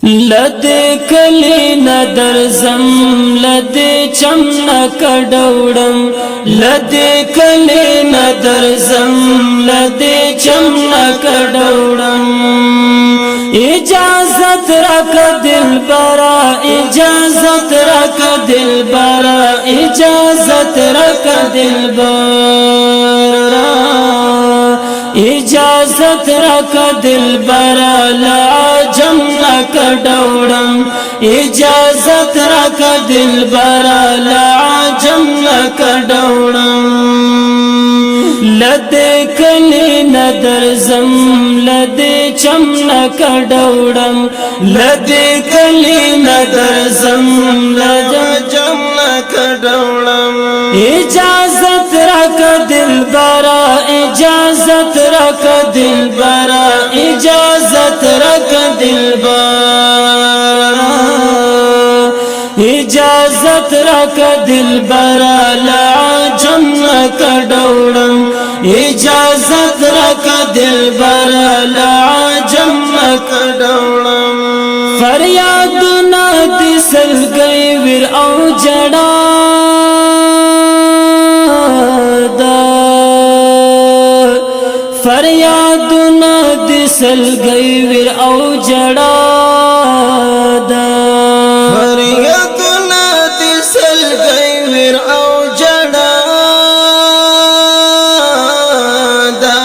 لدے کلی ندر زم لدے چمنا کڈوڑم لدے کلی ندر زم لدے چمنا کڈوڑم اجازت رکھ دل برا اجازت رکھ دل برا اجازت رکھ دل برا اجازت رکھ دل برا لعجم کڈوڑم اجازت رکھ دل برا لعجم کڈوڑم لدے کلی ندر زم لدے چمنا کڈوڑم لدے کلی ندر زم لدے چمنا کڈوڑم اجازت رکھ دل برا اجازت رکھ دل برا اجازت رکھ دل برا اجازت رکھ دل برا لعجم کڈوڑم اجازت رکھ دل برا لعجم کڈوڑم فریادنا تسل گئی ور او جڑا فریادنا دسل گئی ور او جڑا دا فریادنا دسل گئی ور او جڑا دا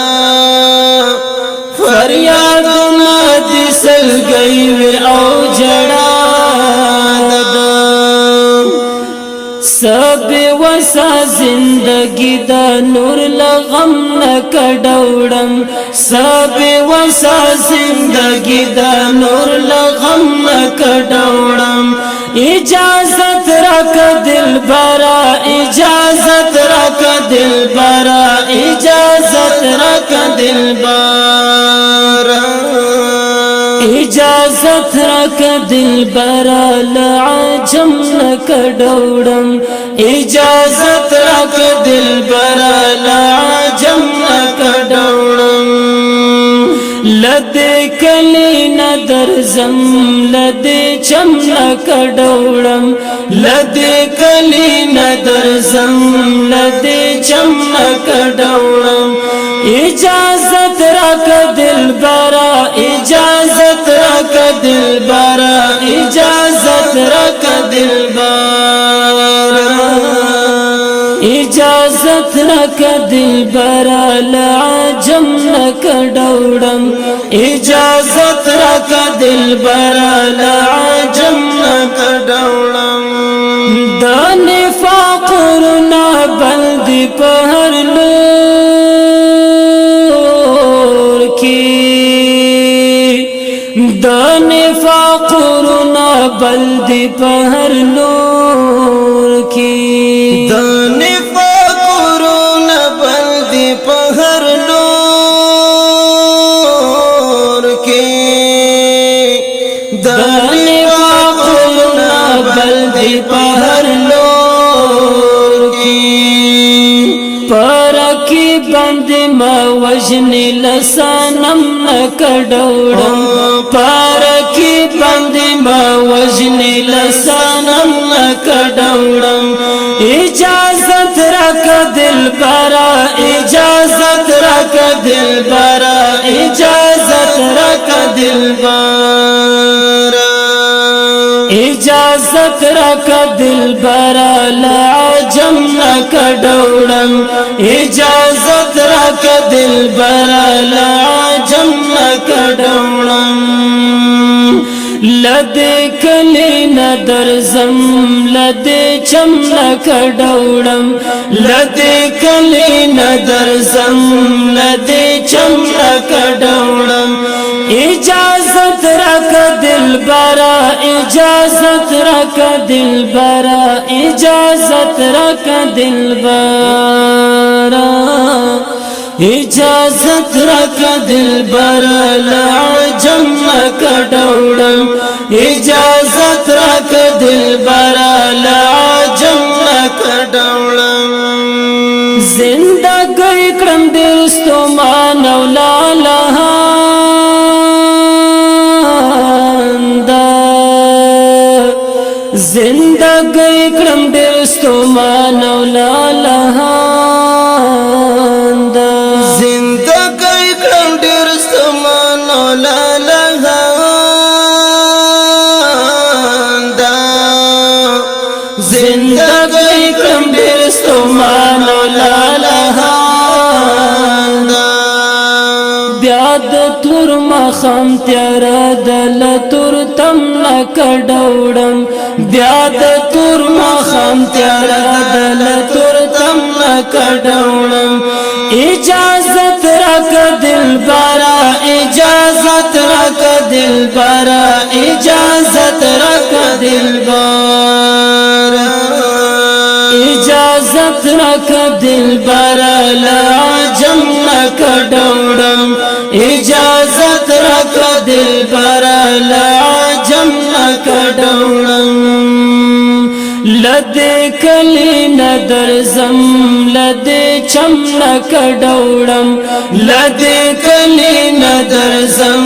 فریادنا دسل گئی ور او جڑا دا سب وسا زندگی دا نور لغم نکڈوڑم سب وسا زندگی دا نور لغم نکڈوڑم اجازت رکھ دل برا اجازت رکھ دل برا اجازت رکھ دل برا اجازت رکھ دل برا لعجم کڈوڑم اجازت رکھ دل برا لعجم کڈوڑم لدے کلی ندر زم لدے چمنا کڈوڑم لدے کلی ندر زم لدے چمنا کڈوڑم اجازت رکھ دل برا اجازت رکھ دل برا اجازت رکھ دل برا اجازت رکھ دل برا لعجم کڈوڑم اجازت رکھ دل برا لعجم کڈوڑم دا نفاق رنا بلدی پہر لور کی دا نفاق رنا بلدی پہر لور کی دا نفاق رنا بلدی پہر لور کی دا نفاق رنا بلدی پہر لور کی پرکی بند ما وجنی لسانم نکڈوڑم پرکی بند ما وجنی لسانم نکڈوڑم اجازت رکھ دل برا اجازت رکھ دل برا اجازت رکھ دل برا اجازت رکھ دل برا لعجم کڈوڑم اجازت رکھ دل برا لعجم کڈوڑم لدے کلی ندر زم لدے چمنا کڈوڑم لدے کلی ندر زم لدے چمنا کڈوڑم اجازت رکھ دل برا اجازت رکھ دل برا اجازت رکھ دل برا اجازت رکھ دل برا لعجم کڈوڑم اجازت رکھ دل برا لعجم کڈوڑم زندہ گئی کرم درستو مانو لالا زندگی کرم ډېر ستومان او لالهاندا زندگی کرم ډېر ستومان او لالهاندا زندگی کرم ډېر ستومان او لالهاندا بیا د تور مخم تیار دل تور تم نکډوړم بیا د تور مخم تیار دل تور تم نکډوړم اجازت راک دلبرا اجازت راک دلبرا اجازت راک دلبرا اجازت راک دلبرا لا جنک ډوړم اجازت راک دلبرا لا جنک ډوړم لدې کلی ندر زم لدې چم نکډوړم لدې کلی ندر زم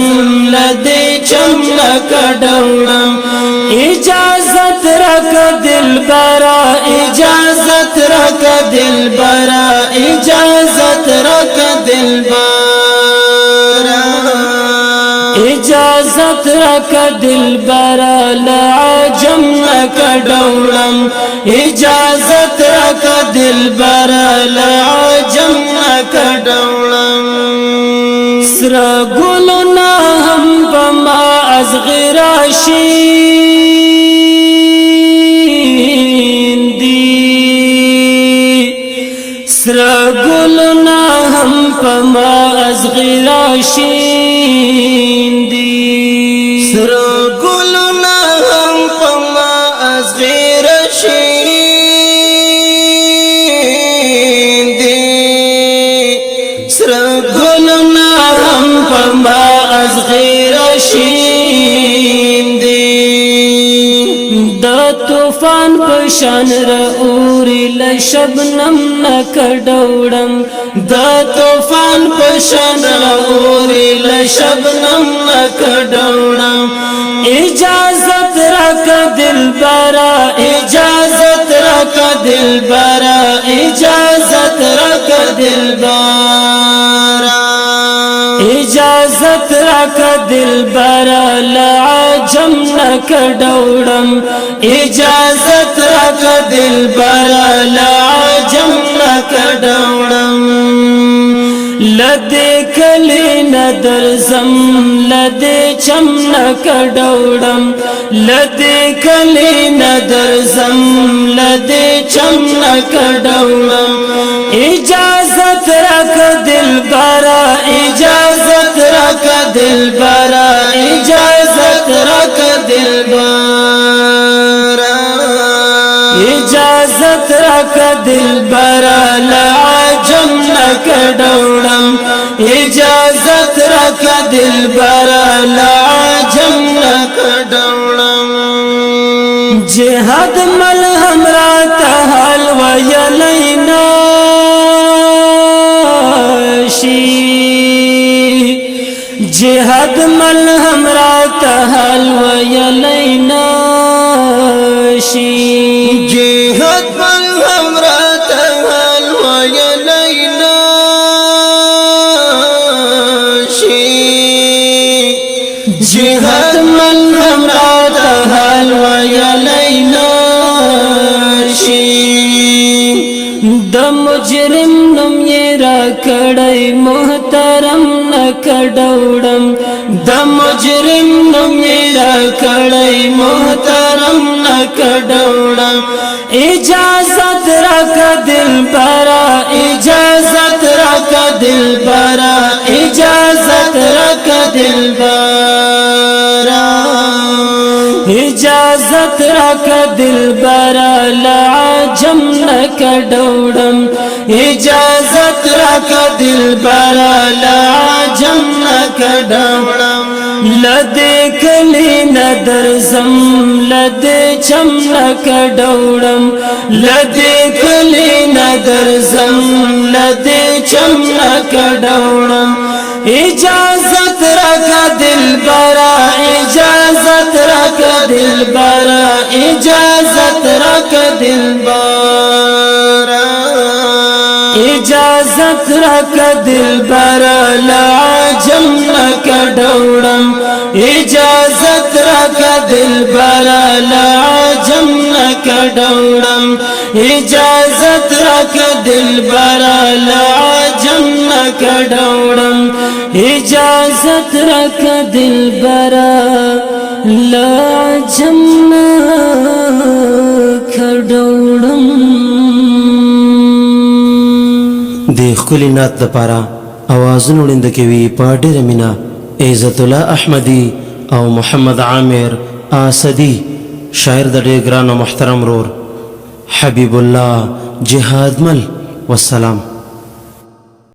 لدې چم نکډوړم اجازت راک دلبرا اجازت راک دلبرا اجازت راک دلبرا اجازت راک دلبرا لعجم نکډوړم اجازت راک دلبرا لعجم نکډوړم سر ګلنا هم بما ازغر شیندی سر ګلنا هم بما ازغر شیندی سر ګلنا هم پما ازغیر شیندی سر ګلنا هم پما ازغیر شیندی د طوفان پشان رؤری لشبنم نکډوړم د طوفان پشان رؤری لشبنم نکډوړم اجازت راک دلبرا اجازت راک دلبرا اجازت راک دلبرا اجازت راک دلبرا لعجم نکډوړم اجازت راک دلبرا لعجم نکډوړم لدې کلی ندر زم لدې چم نکډوړم لدې کلی ندر زم لدې چم نکډوړم اجازت راک دلبرا اجازت راک دلبرا اجازت راک دلبرا اجازت راک دلبرا لعجم نکډوړم اجازت راک دلبرا لعجم نکډوړم جهاد ملهم رات حل ویلینا جهاد ملهم رات حل ویلینا جهاد ملهم رات حل ویلینا جهاد ملهم رات حل ویلینا د مجرم نوم یې را کړی محترم نکډوړم د مجرم نوم یې را کړی محترم نکډوړم اجازت راک دلبرا اجازت راک دلبرا اجازت راک دلبرا اجازت راک دلبرا لعجم نکډوړم اجازت راک دلبرا لعجم نکډوړم لدې کلی ندر زم لدې چم نکډوړم لدې کلی ندر زم لدې چم نکډوړم اجازت راک دلبرا اجازت راک دلبرا اجازت رک دلبرا اجازت رک دلبرا لعجم نک ڈوڑم اجازت رک دلبرا لعجم نک ڈوڑم اجازت رک دلبرا لعجم نک ڈوڑم اجازت رک دلبرا لعجم نک ڈوڑم د خلی نات لپاره اوازونه وړاندې کوي په ډېره مینه عزت الله احمدي او محمد عامر اسدي شاعر د ډېر ګران او محترم رور حبیب الله جهاد مل والسلام.